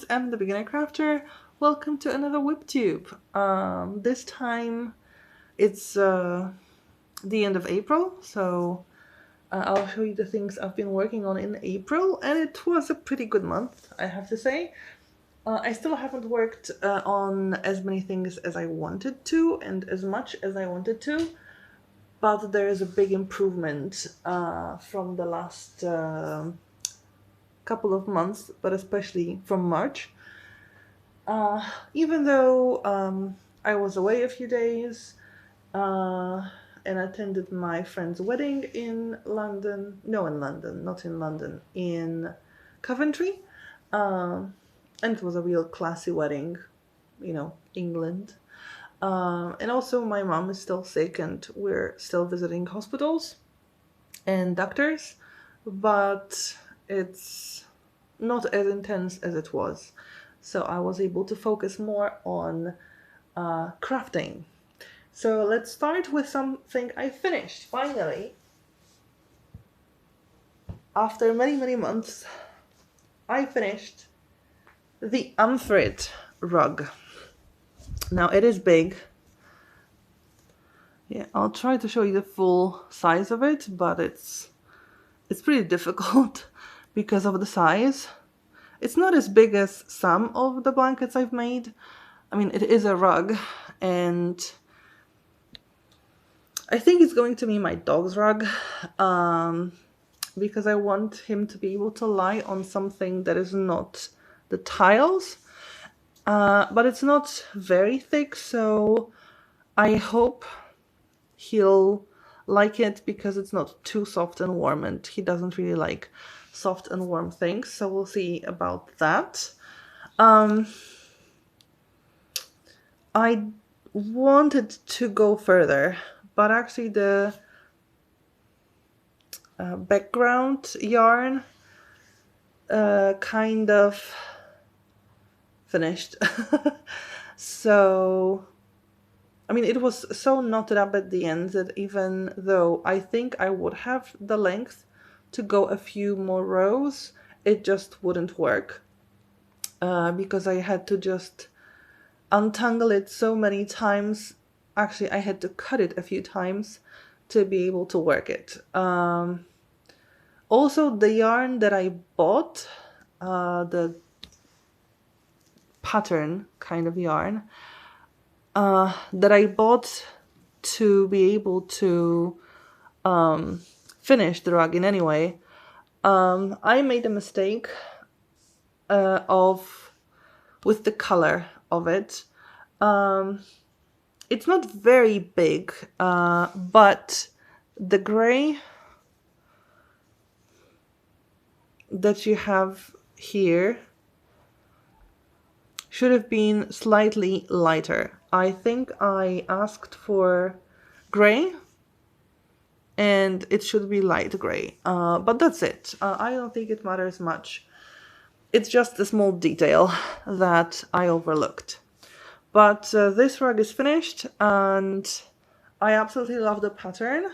am the Beginner Crafter. Welcome to another WIPTube. This time it's the end of April, so I'll show you the things I've been working on in April, and it was a pretty good month, I have to say. I still haven't worked on as many things as I wanted to and as much as I wanted to, but there is a big improvement from the last couple of months, but especially from March. Even though I was away a few days and attended my friend's wedding in London, in Coventry, and it was a real classy wedding, England. And also my mom is still sick and we're still visiting hospitals and doctors, but it's not as intense as it was. So I was able to focus more on crafting. So let's start with something I finished, finally. After many months, I finished the Amthrid rug. Now it is big. Yeah, I'll try to show you the full size of it, but it's pretty difficult because of the size. It's not as big as some of the blankets I've made. I mean, it is a rug, and I think it's going to be my dog's rug because I want him to be able to lie on something that is not the tiles, but it's not very thick, so I hope he'll like it because it's not too soft and warm, and he doesn't really like soft and warm things, so we'll see about that. I wanted to go further, but actually the background yarn kind of finished. So I mean, it was so knotted up at the end that even though I think I would have the length to go a few more rows, it just wouldn't work because I had to just untangle it so many times. Actually, I had to cut it a few times to be able to work it. Also, the yarn that I bought, the pattern kind of yarn, that I bought to be able to finish the rug in any way, I made a mistake with the color of it. It's not very big, but the gray that you have here should have been slightly lighter. I think I asked for gray and it should be light gray, but that's it. I don't think it matters much. It's just a small detail that I overlooked. But this rug is finished and I absolutely love the pattern.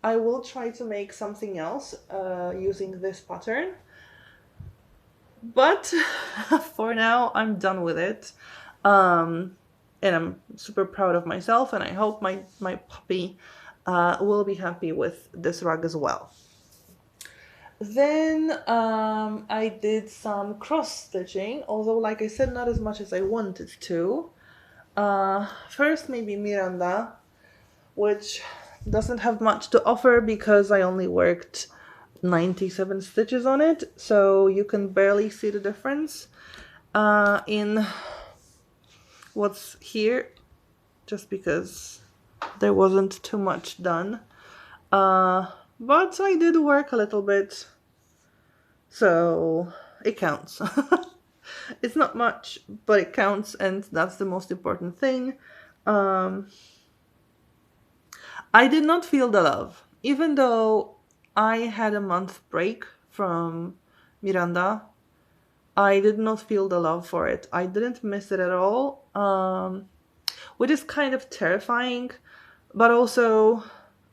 I will try to make something else using this pattern. But for now, I'm done with it. And I'm super proud of myself, and I hope my puppy will be happy with this rug as well. Then I did some cross stitching, although like I said, not as much as I wanted to. First maybe Miranda, which doesn't have much to offer because I only worked 97 stitches on it, so you can barely see the difference in what's here, just because there wasn't too much done. But I did work a little bit, so it counts. It's not much, but it counts, and that's the most important thing. I did not feel the love, even though I had a month break from Miranda. I did not feel the love for it. I didn't miss it at all, which is kind of terrifying, but also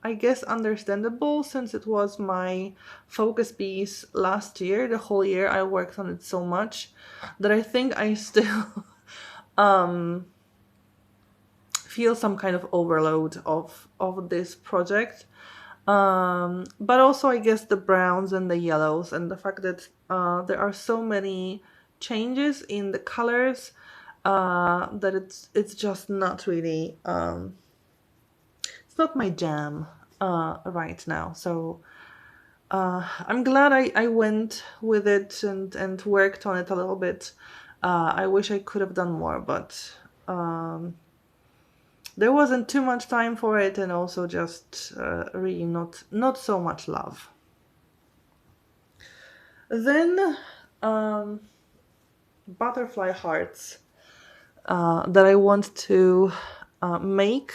I guess, understandable since it was my focus piece last year. The whole year I worked on it so much that I think I still feel some kind of overload of this project. But also I guess the browns and the yellows and the fact that there are so many changes in the colors that it's just not really it's not my jam right now. So I'm glad I went with it and worked on it a little bit. I wish I could have done more, but there wasn't too much time for it, and also just really not so much love. Then butterfly hearts that I want to make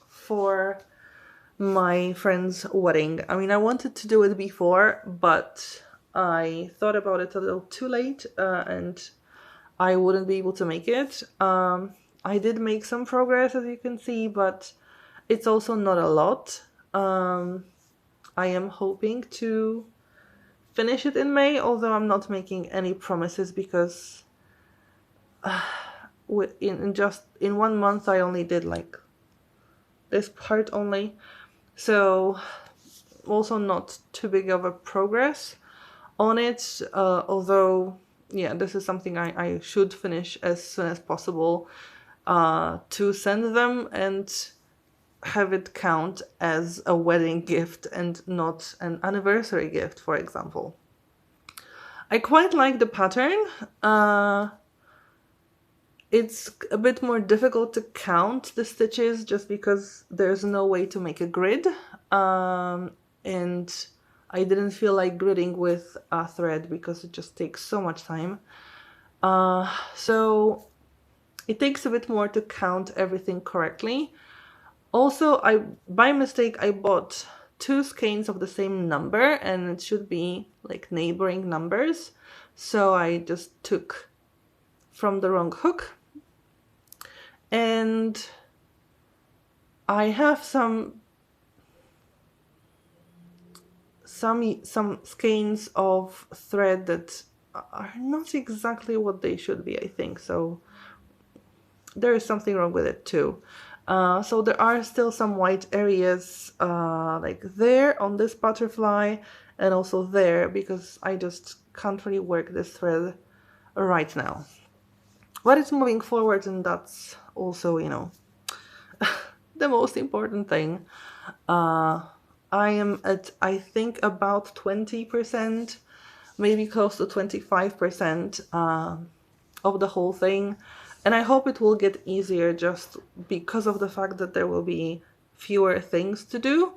for my friend's wedding. I mean, I wanted to do it before, but I thought about it a little too late and I wouldn't be able to make it. I did make some progress, as you can see, but it's also not a lot. I am hoping to finish it in May, although I'm not making any promises because in 1 month I only did like this part only. So also not too big of a progress on it, although yeah, this is something I should finish as soon as possible to send them and have it count as a wedding gift and not an anniversary gift, for example. I quite like the pattern. It's a bit more difficult to count the stitches just because there's no way to make a grid. And I didn't feel like gridding with a thread because it just takes so much time. So it takes a bit more to count everything correctly. Also, by mistake I bought 2 skeins of the same number and it should be like neighboring numbers. So I just took from the wrong hook. And I have some skeins of thread that are not exactly what they should be, I think. So there is something wrong with it too. So there are still some white areas like there on this butterfly and also there, because I just can't really work this thread right now. But it's moving forward, and that's also, you know, the most important thing. I am at, I think, about 20%, maybe close to 25% of the whole thing. And I hope it will get easier just because of the fact that there will be fewer things to do.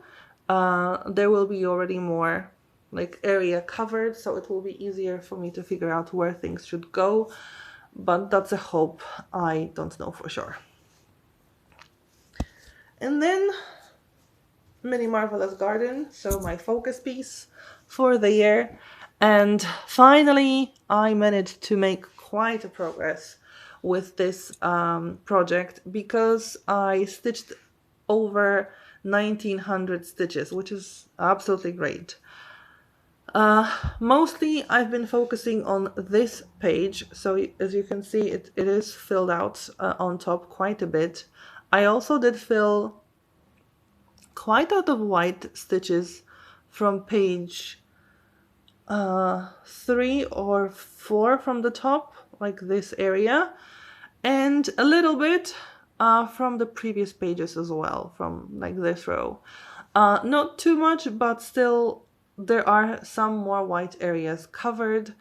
There will be already more like area covered, so it will be easier for me to figure out where things should go. But that's a hope. I don't know for sure. And then Mini Marvelous Garden, so my focus piece for the year. And finally, I managed to make quite a progress with this project because I stitched over 1900 stitches, which is absolutely great. Mostly I've been focusing on this page, so as you can see it is filled out on top quite a bit. I also did fill quite a lot of white stitches from page 3 or 4 from the top, like this area, and a little bit from the previous pages as well, from like this row. Not too much, but still there are some more white areas covered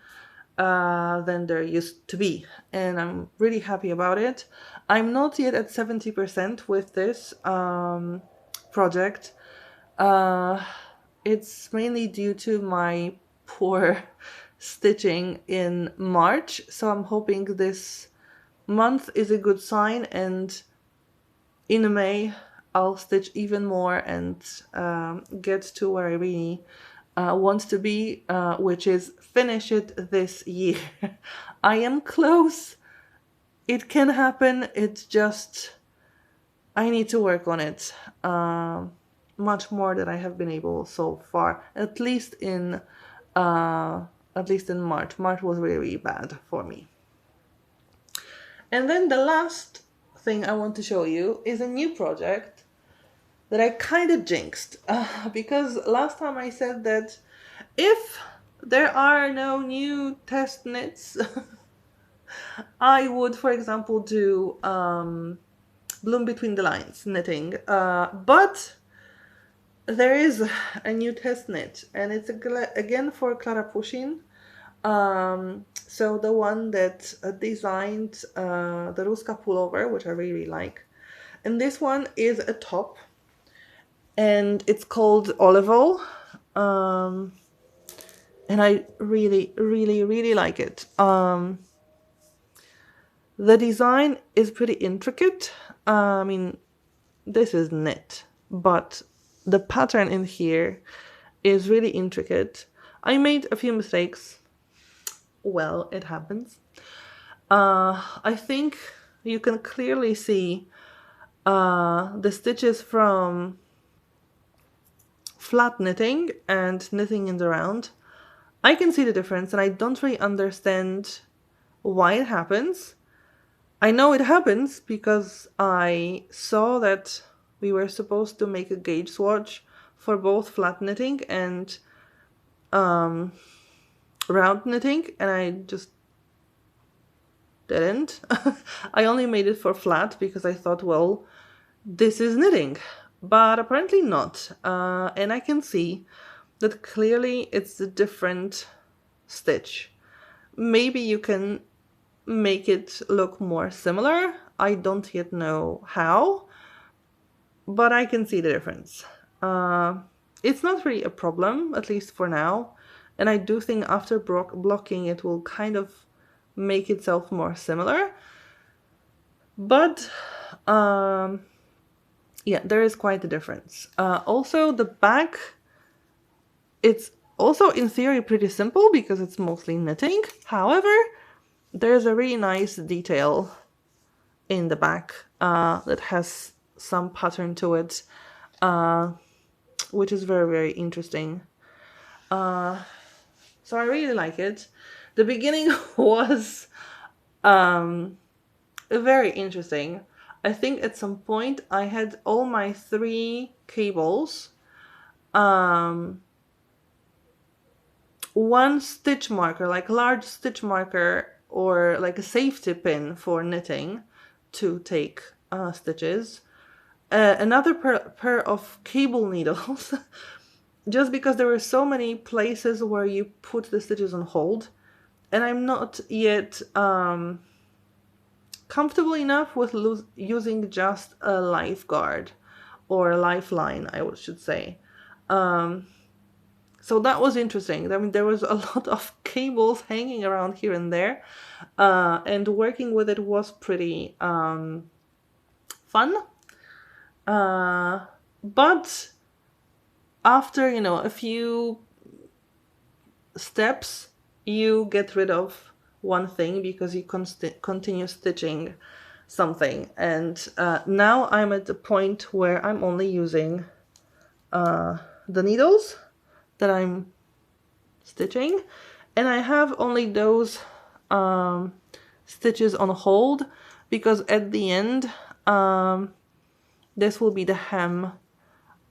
than there used to be, and I'm really happy about it. I'm not yet at 70% with this project. It's mainly due to my poor stitching in March, so I'm hoping this month is a good sign, and in May I'll stitch even more and get to where I really want to be, which is finish it this year. I am close. It can happen. It's just I need to work on it. much more than I have been able so far, at least in March. March was really, really bad for me. And then the last thing I want to show you is a new project that I kind of jinxed, because last time I said that if there are no new test knits, I would, for example, do bloom between the lines knitting, but there is a new test knit, and it's again for Clara Pushin. So the one that designed the Ruska pullover, which I really like. And this one is a top, and it's called Olive. And I really, really, really like it. The design is pretty intricate. I mean, this is knit, but the pattern in here is really intricate. I made a few mistakes. Well, it happens. I think you can clearly see the stitches from flat knitting and knitting in the round. I can see the difference, and I don't really understand why it happens. I know it happens because I saw that we were supposed to make a gauge swatch for both flat knitting and round knitting, and I just didn't. I only made it for flat because I thought, well, this is knitting, but apparently not. And I can see that clearly it's a different stitch. Maybe you can make it look more similar. I don't yet know how, but I can see the difference. It's not really a problem, at least for now. And I do think after blocking it will kind of make itself more similar. But yeah, there is quite a difference. Also, the back, it's also in theory pretty simple because it's mostly knitting. However, there's a really nice detail in the back that has some pattern to it, which is very, very interesting. So I really like it. The beginning was very interesting. I think at some point I had all my 3 cables, one stitch marker, like a large stitch marker or like a safety pin for knitting to take stitches, another pair of cable needles, just because there were so many places where you put the stitches on hold, and I'm not yet comfortable enough with using just a lifeguard or a lifeline, I should say. So that was interesting. I mean, there was a lot of cables hanging around here and there, and working with it was pretty fun. But after, you know, a few steps, you get rid of one thing because you continue stitching something. And now I'm at the point where I'm only using the needles that I'm stitching, and I have only those stitches on hold because at the end this will be the hem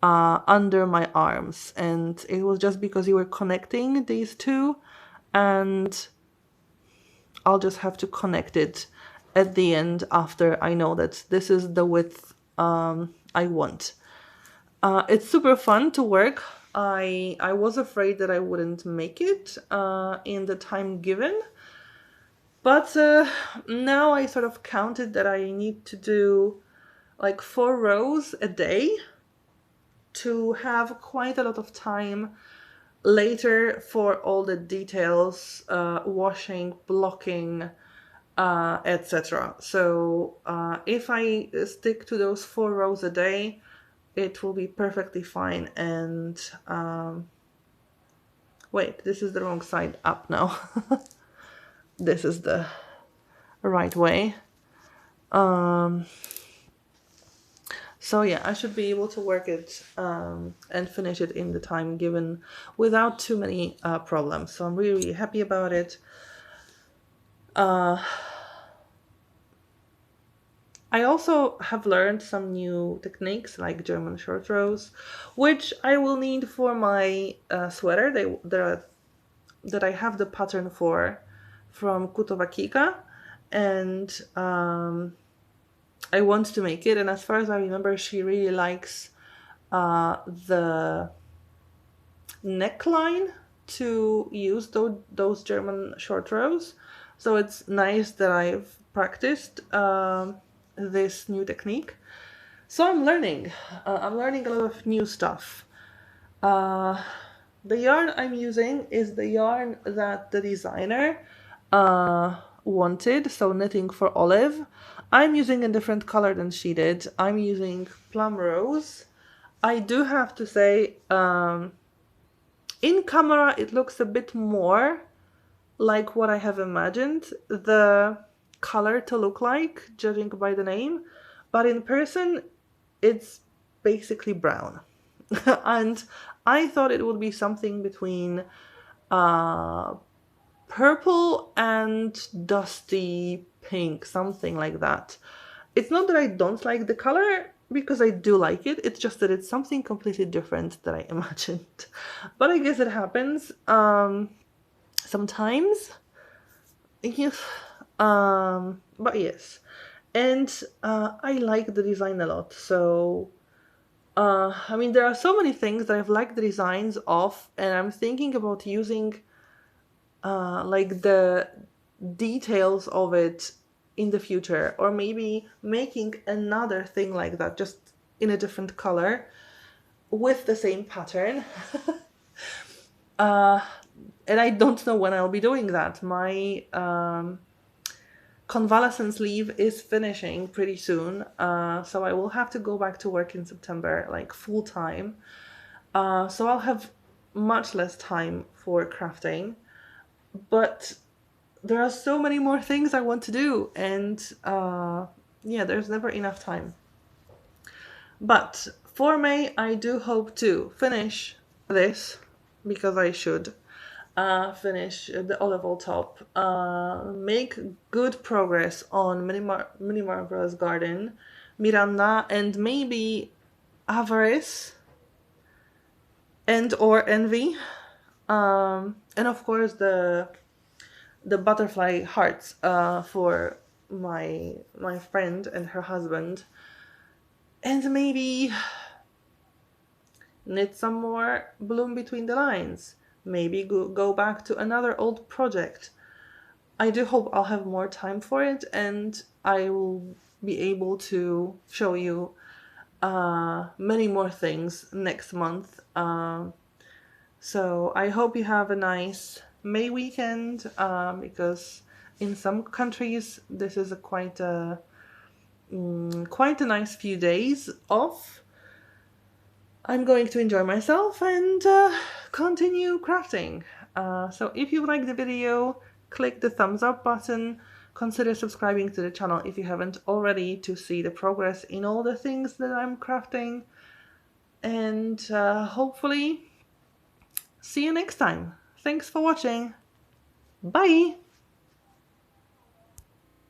under my arms, and it was just because you were connecting these two, and I'll just have to connect it at the end after I know that this is the width I want. It's super fun to work. I was afraid that I wouldn't make it in the time given, but now I sort of counted that I need to do like 4 rows a day to have quite a lot of time later for all the details, washing, blocking, etc. So if I stick to those 4 rows a day, it will be perfectly fine. And wait, this is the wrong side up now. This is the right way. So yeah, I should be able to work it and finish it in the time given without too many problems. So I'm really, really happy about it. I also have learned some new techniques like German short rows, which I will need for my sweater that I have the pattern for from Kutowa Kika, and I want to make it. And as far as I remember, she really likes the neckline to use those German short rows. So it's nice that I've practiced this new technique. So I'm learning. I'm learning a lot of new stuff. The yarn I'm using is the yarn that the designer wanted, so Knitting for Olive. I'm using a different color than she did. I'm using Plum Rose. I do have to say, in camera it looks a bit more like what I have imagined the color to look like, judging by the name, but in person it's basically brown. And I thought it would be something between purple and dusty pink, something like that. It's not that I don't like the color, because I do like it. It's just that it's something completely different than I imagined. But I guess it happens sometimes. Yes. But yes. And I like the design a lot. So I mean, there are so many things that I've liked the designs of, and I'm thinking about using like the details of it in the future, or maybe making another thing like that, just in a different color with the same pattern. And I don't know when I'll be doing that. My convalescence leave is finishing pretty soon, so I will have to go back to work in September, like full time. So I'll have much less time for crafting, but there are so many more things I want to do, and yeah, there's never enough time. But for May, I do hope to finish this, because I should finish the olive oil top, make good progress on Mini Marvellous Garden, Miranda, and maybe Avarice and or Envy, and of course the butterfly hearts for my friend and her husband, and maybe knit some more Bloom Between the Lines, maybe go back to another old project. I do hope I'll have more time for it, and I will be able to show you many more things next month. So I hope you have a nice May weekend, because in some countries this is quite a nice few days off. I'm going to enjoy myself and continue crafting. So if you like the video, click the thumbs up button. Consider subscribing to the channel if you haven't already, to see the progress in all the things that I'm crafting. And hopefully see you next time. Thanks for watching. Bye!